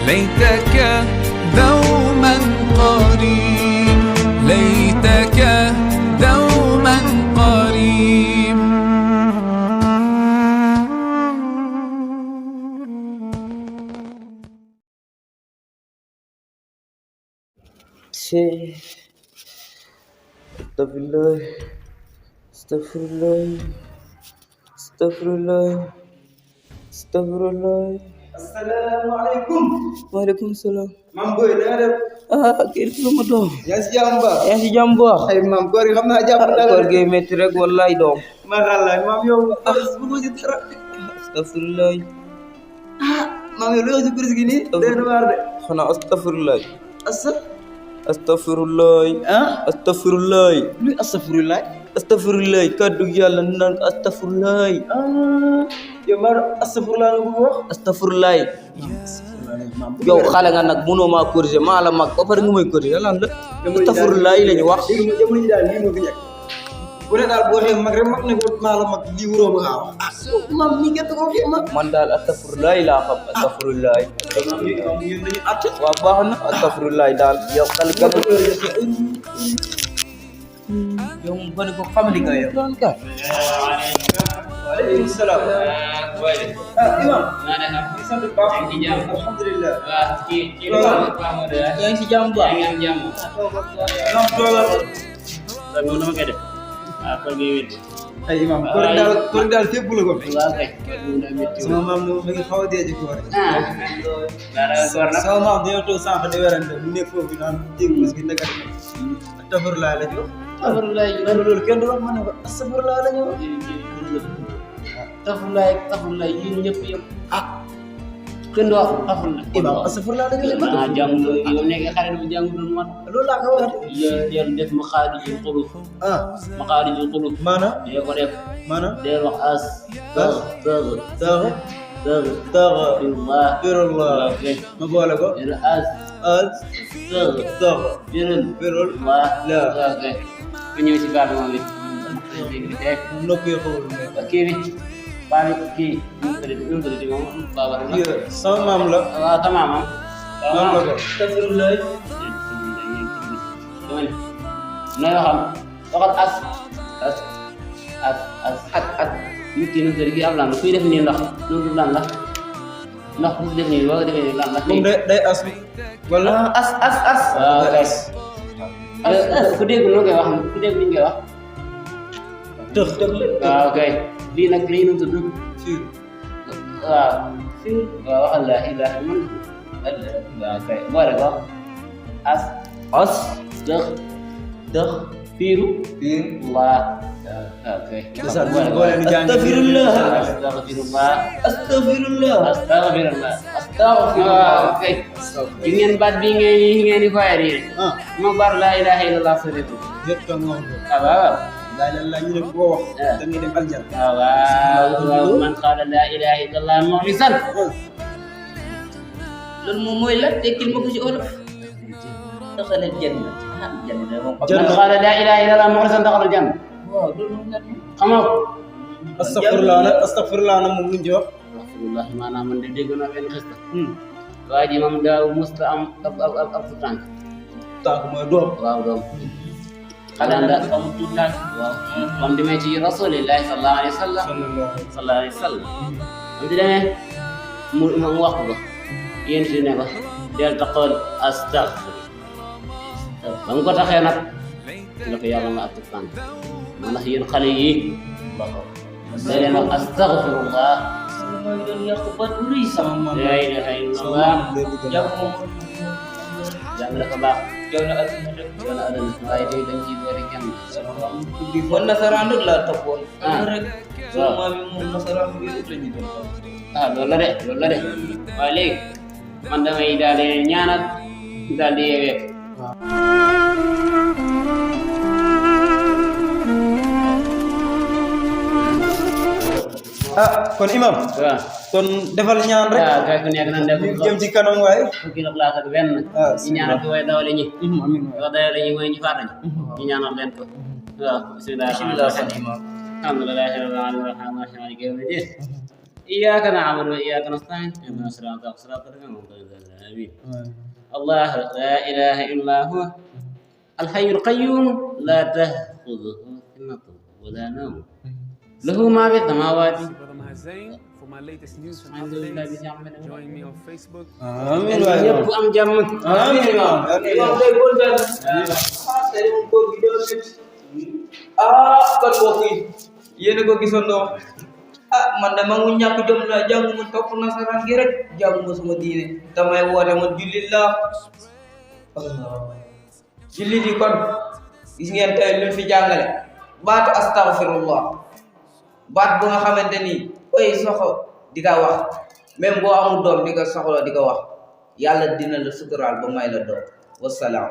ليتك دوما قريب ليتك دوما قريب. Astagfirullah, astagfirullah, astagfirullah, astagfirullah. Assalamualaikum. Waalaikumsalam. Mam Boy na nga def. Kii lu ma doom. Yaa ngi si jàmm ba. yaa ngi si jàmm bu baax. Ay mam koor yi xam naa jàmm dara. koor gi métti rek wallaay doom. Maxalla mam yow bëggu ci dara. Astagfirullah. Mam yow lu si kuris gi nii. Doy na waar de. Xanaa astagfirullah. Assa. Astagfirullah. Astagfirullah. Luy astafurullah. Astagfirullah kaddu yàlla naan astagfirullah. Yow maa astafurullah nga bëgg wax. Astagfirullah. yow xale nga nag mënoo maa corriger maa la mag ba pare nga may corriger lan la. Astagfirullah la ñu wax. jamono ji daal lii moo fi nekk. Bu ne daal boo waxee mag rek mag ne ko maa la mag lii wuroo ma ngaa wax. Mam nii gerte ko fi mag. man daal astagfirullah laa xam astagfirullah. Ñun dañu àtte. waaw baax na astagfirullah daal yow xale nga yow mu bëri ko famille nga yow. Waaleykum salaam. Imam. Ñu sant bu baax. Alhamdulillah. yaa ngi si jàmm bu baax. Imam toogal. Ay imam koor daal fépp la ko fi. Sama maam ne ma ngi xaw a dee ci koor. Sama maam dañoo toog sànq di werante mu nekk foofu naan dégg parce que naka astafurlaa la ñu wax. Loolu kenn du wax ma ne ko astafurlaa la ñu wax. Tafurlaay yéen ñëpp kenn du wax tafurlaay. Imam astafurlaa la ñu wax. jàngul yow nekk xarit bu jàngul mat. Loolu laa ko wax. yéen def maqaarijul xuluf. maqaarijul xuluf. Maanaam. dee ko def. Maanaam. dee wax as. Firullah. Ma boole ko. Firul. la. La. ku ñëw si baat moom it. Nopp yoo xawul ne. kii bi. baa kii nu mu tuddati moom baaba la. Sama maam la. waaw tamaamam. Maam la ko. astagfirullah. nooy waxal as nit ki nu mu tudd kii am lan la kuy def nii ndox nu mu lan la ndox ku def nii boo ko defee nii lan la. Moom day as bi. Wala. as. waaw kay. ku dégg nu koy wax ku dégg ni ñu koy wax. Tëx. waaw kay lii nag lii nu mu tudd. Fii. waaw waxal la ilaha man waaw kay boole ko as dëx fiiru waa ok boole nu jàng. Astagfirullah. astagfirullah Astagfirullah. waaw kay yi ngeen baat bi ngeen di foyar yi mo bar la ilaha illallah soritu Yëpp tam nga wax ko. waaw Laa ilaaha illallaah ñu ne ko wax. Da ngay dem aljanna. waaw man qaala la ilaha illallah muxlisan loolu moom mooy la tekkil ma ko ci olof. daxalal janna. janna moom xam man qaala la ilaha illallah muxlisan daxala janna waaw loolu moom la. xamoo ko Astafurlaa nag moom lu ñu ci wax. alhamdulilah maanaam man de dégg naa benn xista waa ji moom daaw musta am ab tànk Tànk mooy doom. waaw doom xanaa ndax am tuut tànk waaw moom demee ci rasulillahi sallallahu alayhi wa sallam sallallahu alayhi wa sallam moom di demee mu wax ko yéen fi ne ko del taqool astaghfir ba mu ko taxee nag nga ko yàlla nga ab tuut tànk moo tax yéen xale yi day leen wax astaghfirullah mooy doon yàq ba du rëy sax. la ilaha illallah jàpp moom jàng dafa baax yow na adduna rek. yow na adana waaye tey dañ ciy boole kenn man nasaraan rek laa toppoon. rek. waaw maam yi moom nasaraan bi rek la ñu doon. loolu la de waaye léegi man damay daal di ñaanal daal di yeewee kon imam. waaw kon defal ñaan rek. waaw kay ku nekk nan def ñu jëm ci kanam waaye. fukki ndox laa ak benn ñu ñaanal ko way dawale ñi Amiin. wax dawale ñi mooy ñu faata ñi ñu ñaanal leen ko waaw bismillah bismillah kon imam. alhamdulillahi rabbil alamin arrahmanir rahim maliki yawmiddin إياك نعبد وإياك نستعين اهدنا الصراط المستقيم آمين الله لا إله إلا هو الحي القيوم لا تأخذه سنة ولا نوم له ما في السماوات Brother Mahazain, for my latest news and Alhamdulillah, updates, bisa amin. join me on Facebook. Amin waay. ñëpp am jàmm Amin imam. imam day kontaan tey moom koor gi doon nit kon mbokk yi yéen a ko gisandoo man de ma ngu ñàkk jom la jàng ma topp nasaraan gi rek jàng ma sama diine damay woote man jullit la jullit yi kon gis ngeen tey luñ fi jàngale baatu astaghfirullah baat bu nga xamante ni koy soxo di ka wax même boo amul doom di ko soxla di ko wax yàlla dina la suturaal ba may la doom wasalaam